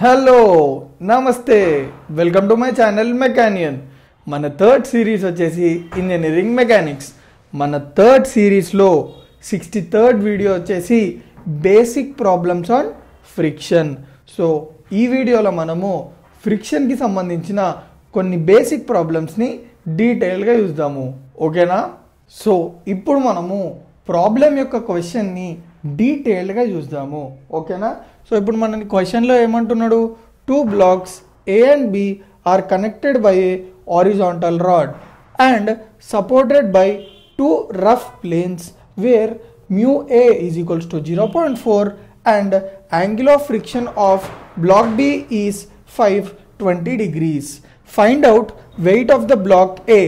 Hello నమస్తే welcome to my channel మెకానియన్. మన third series వచ్చేసి ఇంజనీరింగ్ మెకానిక్స్. మన థర్డ్ సిరీస్లో 63rd వీడియో వచ్చేసి basic problems on friction. So ఈ వీడియోలో మనము ఫ్రిక్షన్కి సంబంధించిన కొన్ని బేసిక్ ప్రాబ్లమ్స్ని డీటెయిల్గా చూద్దాము. ఓకేనా? సో ఇప్పుడు మనము ప్రాబ్లం యొక్క క్వశ్చన్ని డీటెయిల్గా చూద్దాము. ఓకేనా? సో ఇప్పుడు మన క్వశ్చన్లో ఏమంటున్నాడు, 2 blocks A and B are connected by a horizontal rod and supported by 2 rough planes where mu A is equals to 0.4 and angle of friction of block B is 520 degrees. Find out weight of the block A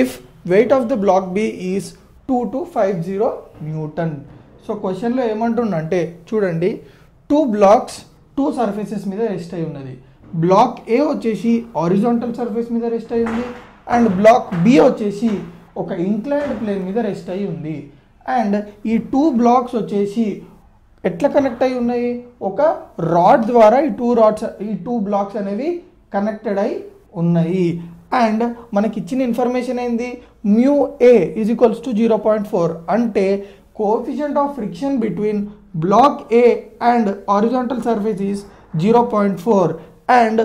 if weight of the block B is 2250 Newton. So క్వశ్చన్లో ఏమంటుందంటే చూడండి, 2 blocks 2 surfaces మీద rest అయి ఉన్నది. Black ఏ వచ్చేసి horizontal surface మీద rest అయి ఉంది అండ్ బ్లాక్ బి వచ్చేసి ఒక ఇంక్లైన్డ్ ప్లేన్ మీద రెస్ట్ అయి ఉంది. అండ్ ఈ 2 blocks వచ్చేసి ఎట్లా కనెక్ట్ అయి ఉన్నాయి, ఒక రాడ్ ద్వారా ఈ 2 blocks అనేవి కనెక్టెడ్ అయి ఉన్నాయి. అండ్ మనకి ఇచ్చిన ఇన్ఫర్మేషన్ ఏంది, mu A is equals to 0.4 అంటే coefficient of friction between block A and horizontal surface is 0.4 and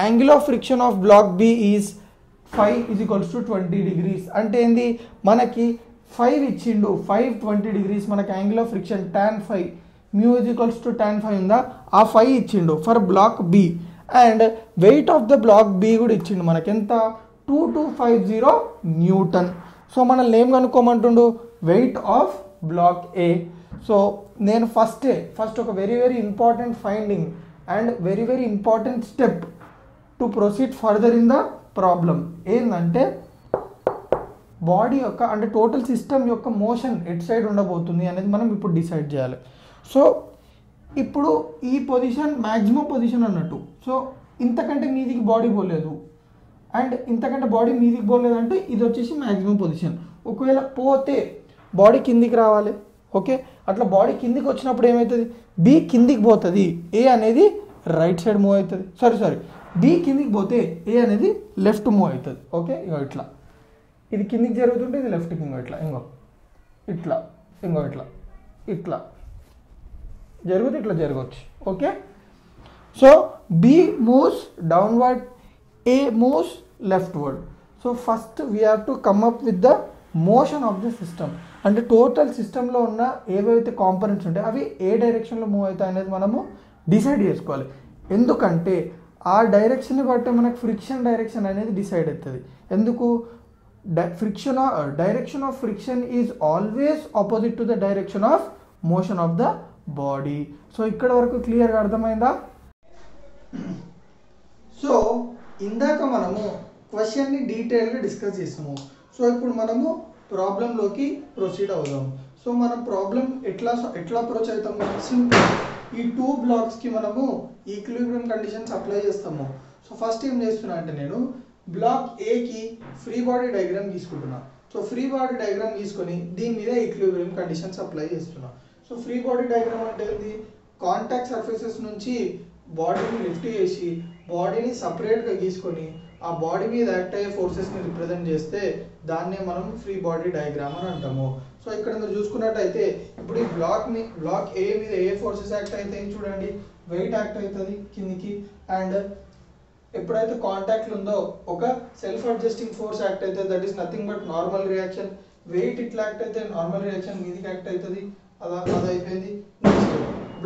angle of friction of block B is 5 is equals to 20 degrees. అంటే ఏంది, మనకి 5 ఇచ్చిండు, 520 degrees మనకి angle of friction tan 5 mu is equals to tan 5 ఉందా, ఆ 5 ఇచ్చిండు for block B. And weight of the block B కూడా ఇచ్చిండు మనకి ఎంత, 2250 న్యూటన్. సో మనల్ని ఏం కనుక్కోమంటుండు, weight of block A. So నేను ఫస్ట్ ఒక very important finding and very important step to proceed further in the problem ఏంటంటే, బాడీ యొక్క అంటే టోటల్ సిస్టమ్ యొక్క మోషన్ ఎట్ సైడ్ ఉండబోతుంది అనేది మనం ఇప్పుడు డిసైడ్ చేయాలి. సో ఇప్పుడు ఈ పొజిషన్ మ్యాక్సిమం పొజిషన్ అన్నట్టు. సో ఇంతకంటే మీదికి బాడీ పోలేదు అండ్ ఇంతకంటే బాడీ మీదికి పోలేదు అంటే ఇది వచ్చేసి మ్యాక్సిమం పొజిషన్. ఒకవేళ పోతే బాడీ కిందికి రావాలి. ఓకే, అట్లా బాడీ కిందికి వచ్చినప్పుడు ఏమవుతుంది, బి కిందికి పోతుంది, ఏ అనేది రైట్ సైడ్ మూవ్ అవుతుంది. సారీ బి కిందికి పోతే ఏ అనేది లెఫ్ట్ మూవ్ అవుతుంది. ఓకే, ఇంకో ఇట్లా ఇది కిందికి జరుగుతుంటే ఇది లెఫ్ట్కి ఇట్లా ఇట్లా జరుగుతుంది, ఇట్లా జరగవచ్చు. Okay, so B moves downward, A moves leftward. So first we have to come up with the motion of the system. అంటే టోటల్ సిస్టంలో ఉన్న ఏవైతే కాంపోనెంట్స్ ఉంటాయో అవి ఏ డైరెక్షన్లో మూవ్ అవుతాయి అనేది మనము డిసైడ్ చేసుకోవాలి. ఎందుకంటే ఆ డైరెక్షన్ని బట్టి మనకు ఫ్రిక్షన్ డైరెక్షన్ అనేది డిసైడ్ అవుతుంది. ఎందుకు, direction of friction is always opposite to the direction of motion of the body. So ఇక్కడ వరకు క్లియర్గా అర్థమైందా? సో ఇందాక మనము క్వశ్చన్ని డీటెయిల్గా డిస్కస్ చేసాము. సో ఇప్పుడు మనము ప్రాబ్లంలోకి ప్రొసీడ్ అవుదాం. సో మనం ప్రాబ్లం ఎట్లా అప్రోచ్ అవుతాము, సింపుల్. ఈ 2 బ్లాక్స్కి మనము ఈక్విలిబ్రియం కండిషన్స్ అప్లై చేస్తాము. సో ఫస్ట్ ఏం చేస్తున్నా అంటే, నేను బ్లాక్ ఏకి ఫ్రీ బాడీ డయాగ్రామ్ తీసుకుంటున్నా. సో ఫ్రీ బాడీ డయాగ్రామ్ తీసుకొని దీని మీద ఈక్విలిబ్రియం కండిషన్స్ అప్లై చేస్తున్నా. సో ఫ్రీ బాడీ డయాగ్రామ్ అంటే ఏంది, కాంటాక్ట్ సర్ఫేసెస్ నుంచి బాడీని లిఫ్ట్ చేసి బాడీని సపరేట్గా గీసుకొని ఆ బాడీ మీద యాక్ట్ అయ్యే ఫోర్సెస్ని రిప్రజెంట్ చేస్తే దాన్నే మనం ఫ్రీ బాడీ డయాగ్రామ్ అని అంటాము. సో ఇక్కడ మీరు చూసుకున్నట్టయితే ఇప్పుడు ఈ బ్లాక్ ఏ మీద ఏ ఫోర్సెస్ యాక్ట్ అవుతాయి చూడండి, వెయిట్ యాక్ట్ అవుతుంది కిందికి. అండ్ ఎప్పుడైతే కాంటాక్ట్ ఉందో ఒక సెల్ఫ్ అడ్జస్టింగ్ ఫోర్స్ యాక్ట్ అవుతుంది, that is nothing but normal reaction. Weight ఇట్లా యాక్ట్ అయితే నార్మల్ రియాక్షన్ మీదికి యాక్ట్ అవుతుంది, అది అయిపోయింది. నెక్స్ట్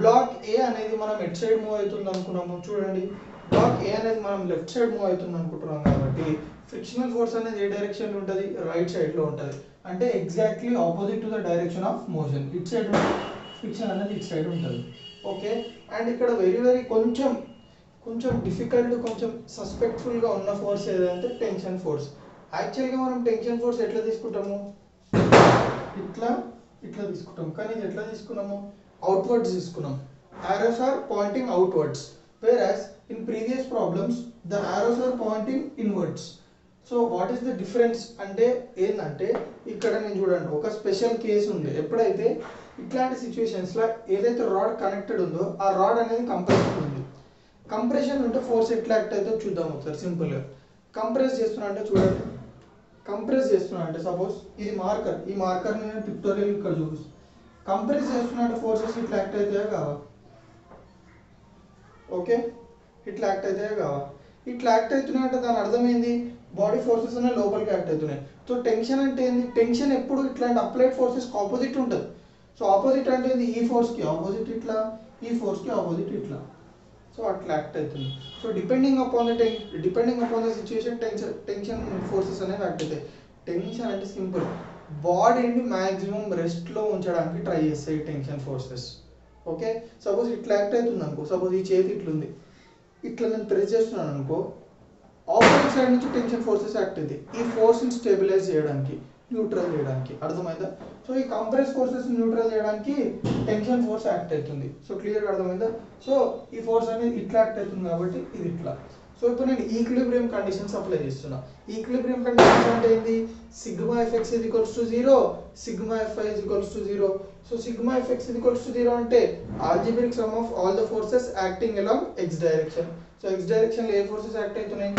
బ్లాక్ ఏ అనేది మనం ఎట్ సైడ్ మూవ్ అవుతుంది అనుకున్నాము, చూడండి బ్లాక్ ఏ అనేది మనం లెఫ్ట్ సైడ్ మూవ్ అవుతుంది అనుకుంటున్నాం కాబట్టి ఫ్రిక్షనల్ ఫోర్స్ అనేది ఏ డైరెక్షన్లో ఉంటుంది, రైట్ సైడ్లో ఉంటుంది. అంటే exactly opposite to the direction of motion. It side friction అనేది ఇట్ సైడ్ ఉంటుంది. ఓకే, అండ్ ఇక్కడ వెరీ కొంచెం డిఫికల్ట్, కొంచెం సస్పెక్ట్ఫుల్గా ఉన్న ఫోర్స్ ఏదంటే టెన్షన్ ఫోర్స్. యాక్చువల్గా మనం టెన్షన్ ఫోర్స్ ఎట్లా తీసుకుంటాము, ఇట్లా తీసుకుంటాం. కానీ ఇది ఎట్లా తీసుకున్నాము, అవుట్వర్డ్స్ తీసుకున్నాం. arrows are pointing outwards, whereas in previous problems the arrows are pointing inwards. So what is the difference అంటే ఏంటంటే, ఇక్కడ నేను చూడండి ఒక స్పెషల్ కేసు ఉంది. ఎప్పుడైతే ఇట్లాంటి సిచ్యువేషన్స్లో ఏదైతే రాడ్ కనెక్టెడ్ ఉందో ఆ రాడ్ అనేది కంప్రెస్డ్ ఉంది. కంప్రెషన్ ఉంటే ఫోర్స్ ఎట్లా యాక్ట్ అవుతుందో చూద్దాం ఒకసారి సింపుల్గా. కంప్రెస్ చేస్తున్నా అంటే చూడండి, కంప్రెస్ చేస్తున్నా అంటే సపోజ్ ఇది మార్కర్, ఈ మార్కర్ని నేను పిక్టోరియల్ ఇక్కడ చూపిస్తాను. కంప్రెస్ చేస్తున్నా అంటే ఫోర్సెస్ ఇట్లా యాక్ట్ అవుతాయా కావా? ఓకే, ఇట్లా యాక్ట్ అవుతాయా కావా? ఇట్లా యాక్ట్ అవుతున్నాయి అంటే దాని అర్థమైంది బాడీ ఫోర్సెస్ అనే లోపలికి యాక్ట్ అవుతున్నాయి. సో టెన్షన్ అంటే ఏంది? టెన్షన్ ఎప్పుడు ఇట్లాంటి అప్లైడ్ ఫోర్సెస్కి ఆపోజిట్ ఉంటుంది. సో ఆపోజిట్ అంటే ఏంది? ఈ ఫోర్స్కి ఆపోజిట్ ఇట్లా, ఈ ఫోర్స్కి ఆపోజిట్ ఇట్లా. సో అట్లా యాక్ట్ అవుతుంది. So depending upon the situation tension forces అనేవి యాక్ట్ అవుతాయి. టెన్షన్ అంటే సింపుల్, బాడీని మ్యాక్సిమం రెస్ట్లో ఉంచడానికి ట్రై చేస్తాయి టెన్షన్ ఫోర్సెస్. ఓకే, సపోజ్ ఇట్లా యాక్ట్ అవుతుంది అనుకో, సపోజ్ ఈ చేతి ఇట్లుంది, ఇట్లా నేను ప్రెస్ చేస్తున్నాను అనుకో, ఆపోజిట్ సైడ్ నుంచి టెన్షన్ ఫోర్సెస్ యాక్ట్ అవుతాయి ఈ ఫోర్స్ని స్టెబిలైజ్ చేయడానికి, న్యూట్రల్ చేయడానికి. అర్థమైందా? సో ఈ కంప్రెస్ ఫోర్సెస్ న్యూట్రల్ చేయడానికి టెన్షన్ ఫోర్స్ యాక్ట్ అవుతుంది. సో క్లియర్గా అర్థమైందా? సో ఈ ఫోర్స్ అనేది ఇట్లా యాక్ట్ అవుతుంది కాబట్టి ఇది ఇట్లా. సో ఇప్పుడు నేను ఈక్విలిబ్రియం కండిషన్స్ అప్లై చేస్తున్నా. ఈక్విలిబ్రియం కండిషన్స్ అంటే ఏంది? Sigma FX is equals to 0, sigma FY is equals to 0. So sigma FX is equals to 0 అంటే algebraic sum of all the forces acting along X direction. So X డైరెక్షన్లో ఏ forces act అవుతున్నాయి?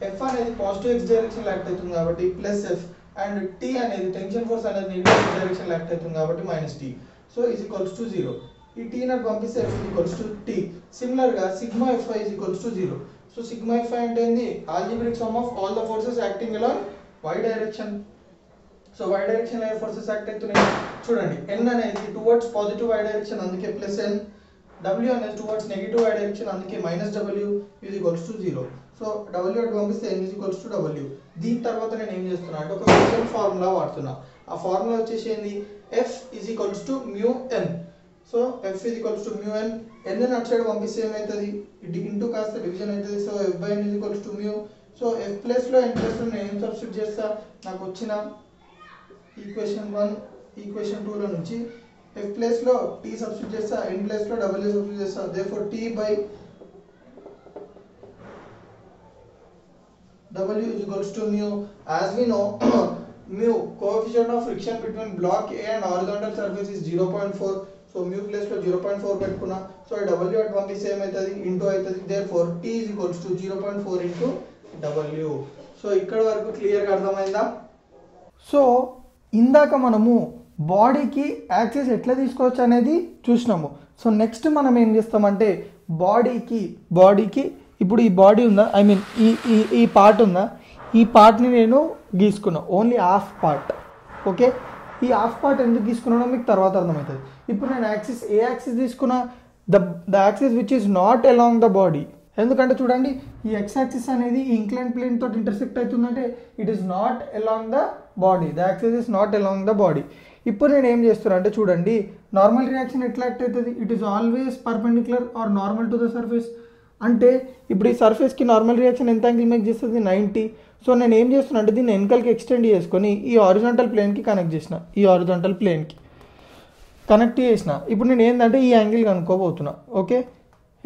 F అనేది positive X డైరెక్షన్లో act అవుతుంది కాబట్టి plus F, and T అనేది tension force అనేది నెగటివ్ డైరెక్షన్ యాక్ట్ అవుతుంది కాబట్టి minus T. So is equals to 0. ఈ టీ నాట్ పంపిస్తే ఎఫ్ ఈక్వల్స్ టు టీ. సిమిలర్గా sigma FY is equals to 0. So sigma FY అంటే ఏంది? Algebraic sum of all the forces acting along Y direction. So Y direction ఏ forces act అవుతున్నాయి చూడండి. N అనేది towards positive Y direction అందుకే plus N, W అనేది towards negative Y direction అందుకే minus W is equals to 0. So W అటు పంపిస్తే ఎన్ is equals to W. దీని తర్వాత నేను ఏం చేస్తున్నా అంటే ఒక స్పెషల్ ఫార్ములా వాడుతున్నా. ఆ ఫార్ములా వచ్చేసి ఏంది? F is equals to mu N. So F is equals to mu N. N అటు సైడ్ పంపిస్తే ఏమవుతుంది? ఇంటూ కాస్త డివిజన్ అవుతుంది. So F by N is equals to mu. So F ప్లస్లో ఎన్ ప్లస్లో నేను ఏం సబ్స్టిట్యూట్ చేస్తా? నాకు వచ్చిన ఈక్వేషన్ 1 ఈక్వేషన్ 2లో నుంచి ఎఫ్ ప్లస్లో టీ సబ్స్టిట్యూట్ చేస్తా, ఎన్ ప్లస్లో డబ్ల్యూ సబ్స్టిట్యూట్ చేస్తా. Therefore T by W is equals to mu. As we know, mu coefficient of friction between block A and horizontal surface is 0.4. So mu plus లో 0.4 పెట్టుకున్నా. So W at పంపిస్తే ఏమవుతుంది? Into అవుతుంది. Therefore T is equals to 0.4 into W. So ఇక్కడ వరకు క్లియర్గా అర్థమైందా? So ఇందాక మనము బాడీకి యాక్సెస్ ఎట్లా తీసుకోవచ్చు అనేది చూసినాము. సో నెక్స్ట్ మనం ఏం చేస్తామంటే బాడీకి ఇప్పుడు ఈ బాడీ ఉందా, ఐ మీన్ ఈ పార్ట్ ఉందా, ఈ పార్ట్ని నేను గీసుకున్నా, ఓన్లీ హాఫ్ పార్ట్. ఓకే, ఈ హాఫ్ పార్ట్ ఎందుకు గీసుకున్నానో మీకు తర్వాత అర్థమవుతుంది. ఇప్పుడు నేను ఏ యాక్సిస్ తీసుకున్నా? The axis which is not along the body. ఎందుకంటే చూడండి, ఈ ఎక్స్ యాక్సిస్ అనేది ఈ ఇంక్లైన్ ప్లేన్ తోటి ఇంటర్సెక్ట్ అవుతుందంటే it is not along the body. The axis is not along the body. ఇప్పుడు నేను ఏం చేస్తున్నా అంటే చూడండి, నార్మల్ రియాక్షన్ ఎట్లా యాక్ట్ అవుతుంది? It is always perpendicular are normal to the surface. అంటే ఇప్పుడు ఈ సర్ఫేస్కి నార్మల్ రియాక్షన్ ఎంత యాంగిల్ మేక్ చేస్తుంది? 90. సో నేను ఏం చేస్తున్నా అంటే దీన్ని వెనకాలకి ఎక్స్టెండ్ చేసుకొని ఈ హారిజాంటల్ ప్లేన్కి కనెక్ట్ చేసిన, ఈ హారిజాంటల్ ప్లేన్కి కనెక్ట్ చేసిన. ఇప్పుడు నేను ఏంటంటే ఈ యాంగిల్ కనుక్కోబోతున్నా. ఓకే,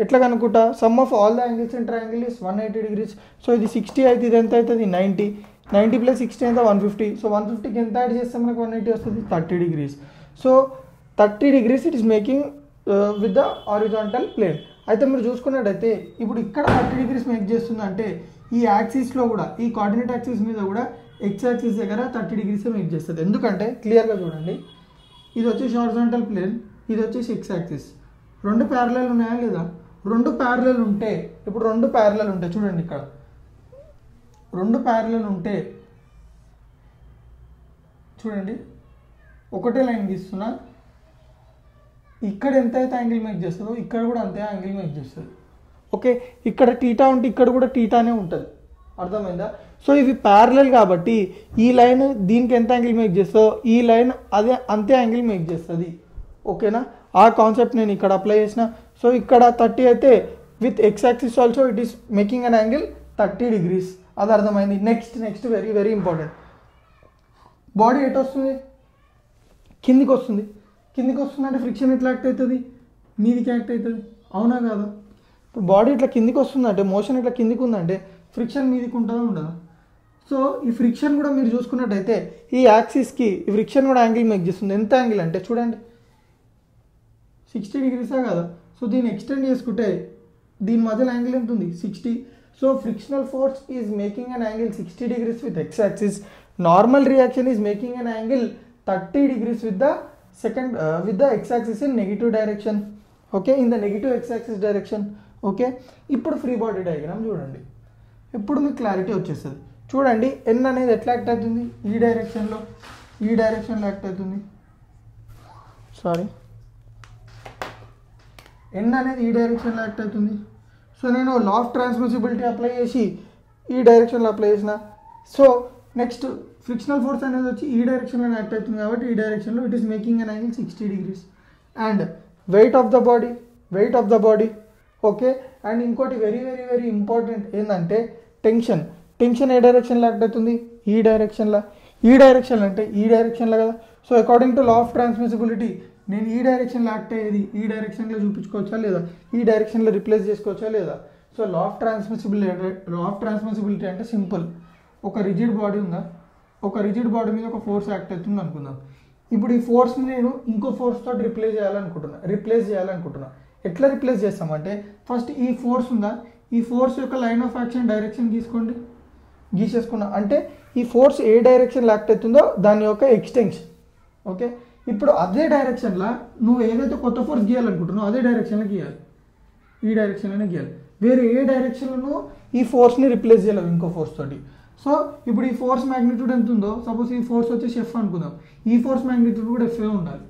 ఎట్లా కనుక్కుంటా? Sum of all the angles in triangle is 180 degrees. So ఇది 60 అయితే ఇది ఎంత అవుతుంది? 90. 90 + 60 ఎంత? 150. సో 150కి ఎంత యాడ్ చేస్తే మనకు 180 వస్తుంది? 30 degrees. So 30 degrees it is making with the horizontal plane. అయితే మీరు చూసుకున్నట్టయితే ఇప్పుడు ఇక్కడ 30 degrees మేక్ చేస్తుంది అంటే ఈ యాక్సిస్లో కూడా, ఈ కోఆర్డినేట్ యాక్సిస్ మీద కూడా ఎక్స్ యాక్సిస్ దగ్గర 30 degrees మేక్ చేస్తుంది. ఎందుకంటే క్లియర్గా చూడండి, ఇది వచ్చేసి హారిజాంటల్ ప్లేన్, ఇది వచ్చేసి ఎక్స్ యాక్సిస్. రెండు ప్యారలల్ ఉన్నాయా లేదా? రెండు ప్యారలల్ ఉంటే, ఇప్పుడు రెండు ప్యారలల్ ఉంటాయి చూడండి, ఇక్కడ రెండు ప్యారలల్ ఉంటే చూడండి, ఒకటే లైన్ గీస్తున్నా, ఇక్కడ ఎంత అయితే యాంగిల్ మేక్ చేస్తుందో ఇక్కడ కూడా అంతే యాంగిల్ మేక్ చేస్తుంది. ఓకే, ఇక్కడ టీటా ఉంటే ఇక్కడ కూడా టీటానే ఉంటుంది. అర్థమైందా? సో ఇవి ప్యారలల్ కాబట్టి ఈ లైన్ దీనికి ఎంత యాంగిల్ మేక్ చేస్తుందో ఈ లైన్ అదే అంతే యాంగిల్ మేక్ చేస్తుంది. ఓకేనా? ఆ కాన్సెప్ట్ నేను ఇక్కడ అప్లై చేసిన. సో ఇక్కడ 30 అయితే with X axis also it is making an angle 30 degrees. అది అర్థమైంది. Next very very important, body ఎటు వస్తుంది? కిందికి వస్తుంది. కిందికి వస్తుందంటే ఫ్రిక్షన్ ఎట్లా యాక్ట్ అవుతుంది? మీదికి యాక్ట్ అవుతుంది. అవునా కాదా? ఇప్పుడు బాడీ ఇట్లా కిందికి వస్తుందంటే, మోషన్ ఇట్లా కిందికి ఉందంటే ఫ్రిక్షన్ మీదికి ఉంటుందా ఉండదా? సో ఈ ఫ్రిక్షన్ కూడా మీరు చూసుకున్నట్టయితే ఈ యాక్సిస్కి ఈ ఫ్రిక్షన్ కూడా యాంగిల్ మేక్ చేస్తుంది. ఎంత యాంగిల్ అంటే చూడండి 60 degrees కదా. సో దీన్ని ఎక్స్టెండ్ చేసుకుంటే దీని మధ్యలో యాంగిల్ ఎంత ఉంది 60. So frictional force is making an angle 60 degrees with x axis. Normal reaction is making an angle 30 degrees with the x axis in negative direction. Okay, in the negative x axis direction. Okay, ఇప్పుడు free body diagram చూడండి. ఇప్పుడు మీకు clarity వచ్చేస్తుంది. చూడండి n అనేది ఎట్లా act అవుతుంది, ఈ డైరెక్షన్లో యాక్ట్ అవుతుంది. సారీ, n అనేది ఈ డైరెక్షన్లో యాక్ట్ అవుతుంది. సో నేను లా ఆఫ్ ట్రాన్స్మిసిబిలిటీ అప్లై చేసి ఈ డైరెక్షన్లో అప్లై చేసిన. సో నెక్స్ట్ ఫ్రిక్షనల్ ఫోర్స్ అనేది వచ్చి ఈ డైరెక్షన్లో యాక్ట్ అవుతుంది కాబట్టి ఈ డైరెక్షన్లో it is making an angle 60 degrees. And weight of the body. Okay, and ఇంకోటి వెరీ వెరీ వెరీ ఇంపార్టెంట్ ఏంటంటే టెన్షన్ ఏ డైరెక్షన్లో యాక్ట్ అవుతుంది, ఈ డైరెక్షన్లో అంటే ఈ డైరెక్షన్లో కదా. So according to law of transmissibility నేను ఈ డైరెక్షన్లో యాక్ట్ అయ్యేది ఈ డైరెక్షన్లో చూపించుకోవచ్చా లేదా, ఈ డైరెక్షన్లో రిప్లేస్ చేసుకోవచ్చా లేదా. సో లా ఆఫ్ ట్రాన్స్మిసిబిలిటీ అంటే సింపుల్. ఒక రిజిడ్ బాడీ ఉందా, ఒక రిజిడ్ బాడీ మీద ఒక ఫోర్స్ యాక్ట్ అవుతుంది అనుకుందాం. ఇప్పుడు ఈ ఫోర్స్ని నేను ఇంకో ఫోర్స్ తోటి రిప్లేస్ చేయాలనుకుంటున్నా. ఎట్లా రిప్లేస్ చేస్తామంటే ఫస్ట్ ఈ ఫోర్స్ ఉందా, ఈ ఫోర్స్ యొక్క లైన్ ఆఫ్ యాక్షన్ డైరెక్షన్ గీసేసుకున్నా అంటే ఈ ఫోర్స్ ఏ డైరెక్షన్లో యాక్ట్ అవుతుందో దాని యొక్క ఎక్స్టెన్షన్. ఓకే, ఇప్పుడు అదే డైరెక్షన్లో నువ్వు ఏదైతే కొత్త ఫోర్స్ గీయాలనుకుంటున్నావు అదే డైరెక్షన్లో గీయాలి, ఈ డైరెక్షన్లోనే గీయాలి. వేరే ఏ డైరెక్షన్లో ఈ ఫోర్స్ని రిప్లేస్ చేయలేవు ఇంకో ఫోర్స్ తోటి. సో ఇప్పుడు ఈ ఫోర్స్ మ్యాగ్నిట్యూడ్ ఎంత ఉందో, సపోజ్ ఈ ఫోర్స్ వచ్చేసి ఎఫ్ అనుకుందాం, ఈ ఫోర్స్ మ్యాగ్నిట్యూడ్ కూడా ఎఫ్ ఉండాలి.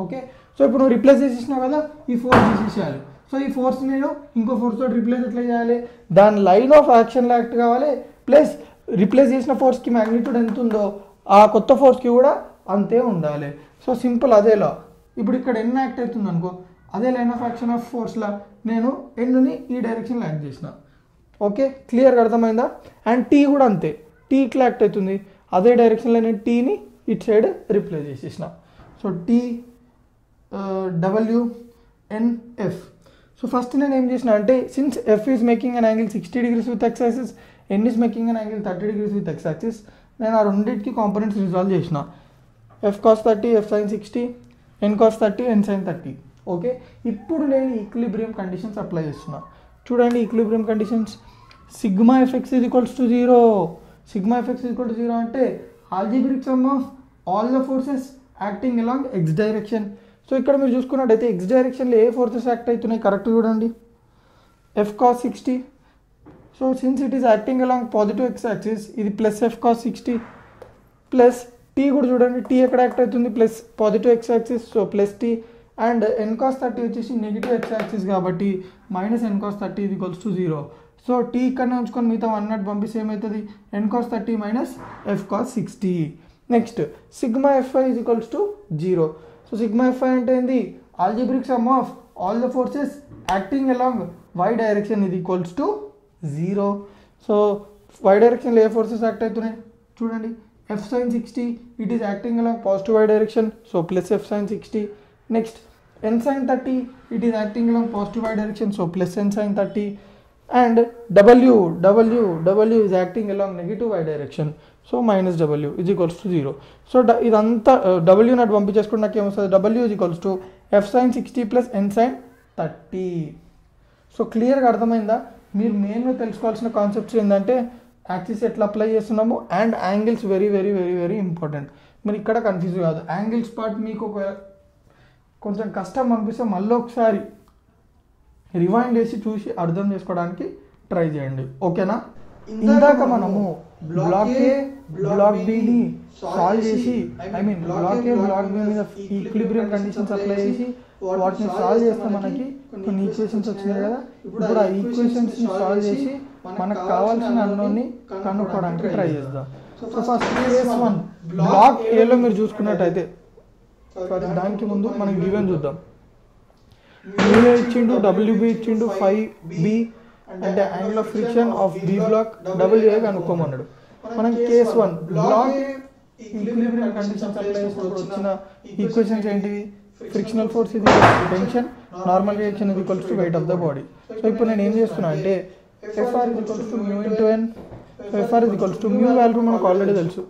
ఓకే, సో ఇప్పుడు నువ్వు రిప్లేస్ చేసేసినావు కదా, ఈ ఫోర్స్ తీసేసేయాలి. సో ఈ ఫోర్స్ నేను ఇంకో ఫోర్స్ తోటి రిప్లేస్ ఎట్లా చేయాలి, దాని లైన్ ఆఫ్ యాక్షన్లో యాక్ట్ కావాలి, ప్లస్ రిప్లేస్ చేసిన ఫోర్స్కి మ్యాగ్నిట్యూడ్ ఎంత ఉందో ఆ కొత్త ఫోర్స్కి కూడా అంతే ఉండాలి. సో సింపుల్ అదే లా. ఇప్పుడు ఇక్కడ ఎన్ యాక్ట్ అవుతుంది అనుకో, అదే లైన్ ఆఫ్ యాక్షన్ ఆఫ్ ఫోర్స్లా నేను ఎన్ని ఈ డైరెక్షన్లో యాక్ట్ చేసిన. ఓకే, క్లియర్గా అర్థమైందా. అండ్ టీ కూడా అంతే, టీ ఇట్లా యాక్ట్ అవుతుంది, అదే డైరెక్షన్లో నేను టీని ఇటు సైడ్ రిప్లేస్ చేసేసిన. So T WNF. So first నేను ఏం చేసిన అంటే since F is making an angle 60 degrees with x axis, N is making an angle 30 degrees with x axis, నేను ఆ రెండింటికి కాంపోనెంట్స్ రిజాల్వ్ చేసిన. F cos 30, F sine 60, N cos 30, N sine 30. Okay, ఇప్పుడు నేను ఈక్విలిబ్రియం కండిషన్స్ అప్లై చేస్తున్నా. చూడండి equilibrium conditions, sigma FX is equals to 0. Sigma FX is equal to 0 అంటే algebraic sum of all the forces acting along X direction. So ఇక్కడ మీరు చూసుకున్నట్టయితే X డైరెక్షన్లో ఏ ఫోర్సెస్ యాక్ట్ అవుతున్నాయి కరెక్ట్ చూడండి, F cos 60. So since it is acting along positive X axis, ఇది plus F cos 60 plus T కూడా చూడండి, టీ ఎక్కడ యాక్ట్ అవుతుంది plus positive X axis, so plus T. And N cos 30 వచ్చేసి negative X axis కాబట్టి minus ఎన్ cos 30 ఇది equals to 0. So tea ఇక్కడనే ఉంచుకొని మిగతా 1 నాట్ పంపిస్తే ఏమవుతుంది, N cos 30 minus F cos 60. Next sigma FY is equals to 0. So sigma FY అంటే ఏంది, algebraic sum of all the forces acting along Y direction ఇది equals to 0. So Y డైరెక్షన్లో ఏ ఫోర్సెస్ యాక్ట్ అవుతున్నాయి చూడండి, F sine 60 it is acting along positive Y direction, so plus F sine 60. Next n sin 30 it is acting along positive y direction, so plus n sin 30. And w is acting along negative y direction, so minus w is equals to 0. So idantha w not పంపించేసుకుంటే నాకు ఏమొస్తుంది, w is equals to f sin 60 plus n sin 30. So క్లియర్గా అర్థమైందా. మీరు మెయిన్గా తెలుసుకోవాల్సిన concepts ఏంటంటే axis ఎట్లా apply చేస్తున్నాము and angles very very very very important. మీరు ఇక్కడ కన్ఫ్యూజ్ కాదు, యాంగిల్స్ పార్ట్ మీకు ఒక కొంచెం కష్టం అనిపిస్తే మళ్ళీ ఒకసారి రివైండ్ చేసి చూసి అర్థం చేసుకోవడానికి ట్రై చేయండి. ఓకేనా. ఇందాక మనము బ్లాక్ ఏ బ్లాక్ బిని సాల్వ్ చేసి బ్లాక్ ఏ బ్లాక్ బి మీద ఈక్విలిబ్రియం కండిషన్స్ అప్లై చేసి వాటిని సాల్వ్ చేస్తే మనకి కొన్ని ఈక్వేషన్స్ వచ్చినాయి కదా. ఇప్పుడు ఆ ఈక్వేషన్స్ని సాల్వ్ చేసి మనకు కావాల్సిన అన్నోని కనుక్కోవడానికి ట్రై చేద్దాం. సో ఫస్ట్ కేస్ 1 బ్లాక్ ఏలో మీరు చూసుకున్నట్టయితే దానికి ముందు మనం గివెన్ చూద్దాం. మ్యూఏ ఇచ్చిండు, డబ్ల్యూబి ఇచ్చిండు, 5b అంటే angle of friction of B block, W A కనుక్కోమన్నాడు. మనం case 1 block equilibrium conditions apply చేసినప్పుడు వచ్చిన ఈక్వేషన్స్ ఏంటివి, ఫ్రిక్షనల్ ఫోర్స్ ఇది టెన్షన్, నార్మల్ రియాక్షన్ ఇది equals to weight of the body. So ఇప్పుడు నేను ఏం చేస్తున్నా అంటే ఎఫ్ఆర్ ఇది equals to mu into N. So F R ఇది ఈక్వల్స్ టు మ్యూ వాల్యూ మనకు ఆల్రెడీ తెలుసు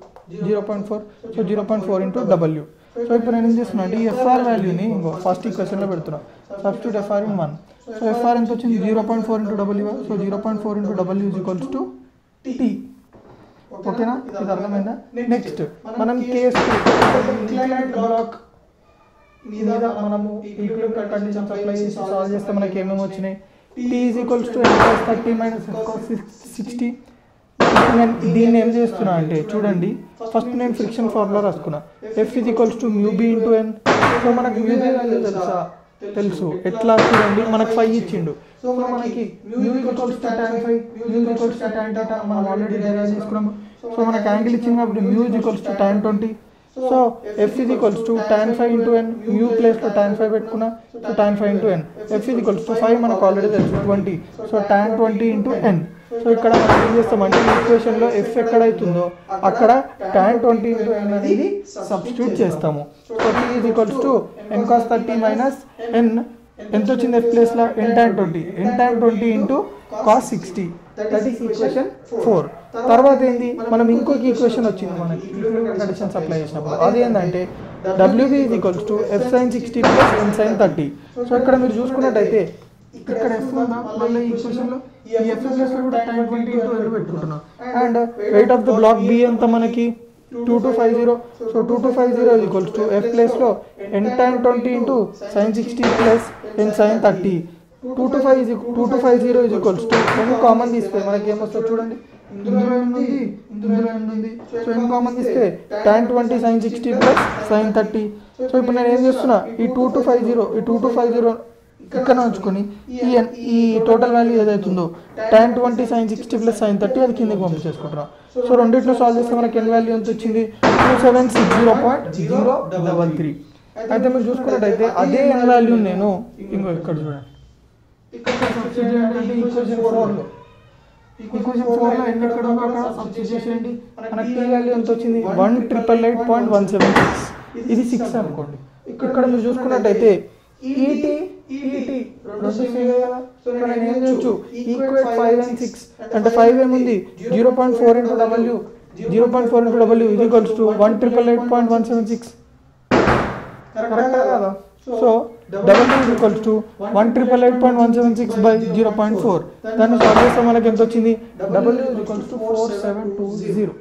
0.4, సో 0.4 ఇంటూ డబ్ల్యూ. సో ఇప్పుడు నేను ఏం చేస్తున్నా అంటే ఈ ఎఫ్ఆర్ వాల్యూని ఇంకో ఫస్ట్ ఈక్వేషన్లో పెడుతున్నా, substitute FR in 1. So FR ఎంత వచ్చింది 0.4 into W. So 0.4 into W is equals to T. ఓకేనా, ఇది అర్థమైందా? నెక్స్ట్ మనం కేసు ఇంక్లైన్డ్ బ్లాక్ మీద మనము ఈక్విలిబ్రియం కండిషన్స్ అప్లై చేసి సాల్వ్ చేస్తే మనకి ఏమేమి వచ్చినాయి? T is equals to f/30 minus f/60. నేను దీన్ని ఏం చేస్తున్నా అంటే చూడండి, ఫస్ట్ నేను ఫ్రిక్షన్ ఫార్ములా రాసుకున్నా. f is equals to mu B into N. So మనకు మ్యూ బీ వాల్యూ తెలుసు. ఎట్లా చూడండి, మనకు 5 ఇచ్చిండు. సో మనకి mu equals to tan phi, mu equals to tan theta మనం ఆల్రెడీ డెరైవ్ చేసుకున్నాము. సో మనకు యాంగిల్ ఇచ్చింది కాబట్టి mu equals to tan 20. So f is equals to tan phi into N. Mu ప్లేస్లో tan phi పెట్టుకున్నా. So tan phi into N. f is equals to 5 మనకు already తెలుసు 20. So tan 20 into N. So ఇక్కడ మనం ఏం చేస్తామంటే ఈ ఈక్వేషన్లో F ఎక్కడైతుందో అక్కడ tan 20 ఇంటూ ఎన్ అనేది సబ్స్టిట్యూట్ చేస్తాము. So T is equals to n cos 30 minus N. ఎంత వచ్చింది ఎఫ్ ప్లేస్లో? n tan 20. n tan 20 into cos 60. That is equation 4. తర్వాత ఏంది, మనం ఇంకొక ఈక్వేషన్ వచ్చింది మనకి ఈక్విలిబ్రియం కండిషన్స్ అప్లై చేసినప్పుడు. అది ఏంటంటే WB is equals to f sin 60 plus n sin 30. So ఇక్కడ మీరు చూసుకున్నట్టయితే ఇక్కడ ఎఫ్ ఉందా, మళ్ళీ ఈ ఈక్వేషన్లో ఈ ఎఫ్ ప్లేస్లో కూడా tan 20 ఇంటూ ఎల్ పెట్టుకుంటున్నాం. And weight of the block B ఎంత మనకి 2250. So 2250 is equals to F ప్లేస్లో n tan 20 ఇంటూ sin 60 plus n sin 30. 2250 is equals to n common తీస్తే మనకి ఏమొస్తుంది చూడండి, ఇందులో ఉంది. సో n కామన్ తీస్తే tan 20 sin 60 plus sin 30. So ఇప్పుడు నేను ఏం చేస్తున్నా, ఈ 2250 ఇక్కడ ఉంచుకొని ఈ టోటల్ వాల్యూ ఏదైతుందో tan 20 sin 60 ప్లస్ sin 30 అది కిందకి పంపించేసుకుంటున్నాం. సో రెండింటిలో సాల్వ్ చేస్తే మనకి ఎన్ వాల్యూ ఎంత వచ్చింది 2760.033. అయితే మీరు చూసుకున్నట్టయితే అదే ఎన్ వాల్యూ నేను ఇంకో ఇక్కడ చూడండి, ఈక్వేషన్ 4లో ఎన్ని ఎక్కడ ఉందో అక్కడ సబ్స్టిట్యూట్ చేసేయండి. మనకి టీ వాల్యూ ఎంత వచ్చింది 1888.176. ఇది 6 అనుకోండి. ఇక్కడ మీరు చూసుకున్నట్టయితే ఈటీ రెండు సేమ్ కదా. సో నేను ఏం చేయొచ్చు, ఈక్వేట్ 5 and 6 అంటే 5 ఏముంది 0.4 into W is equals to 1888.176. కరెక్టా కదా? So W is equals to 1888.176 by 0.4. దాన్ని సాల్వ్ చేస్తే మనకి ఎంత వచ్చింది, డబ్ల్యూ ఈజ్ ఈక్వల్స్ టు 4720.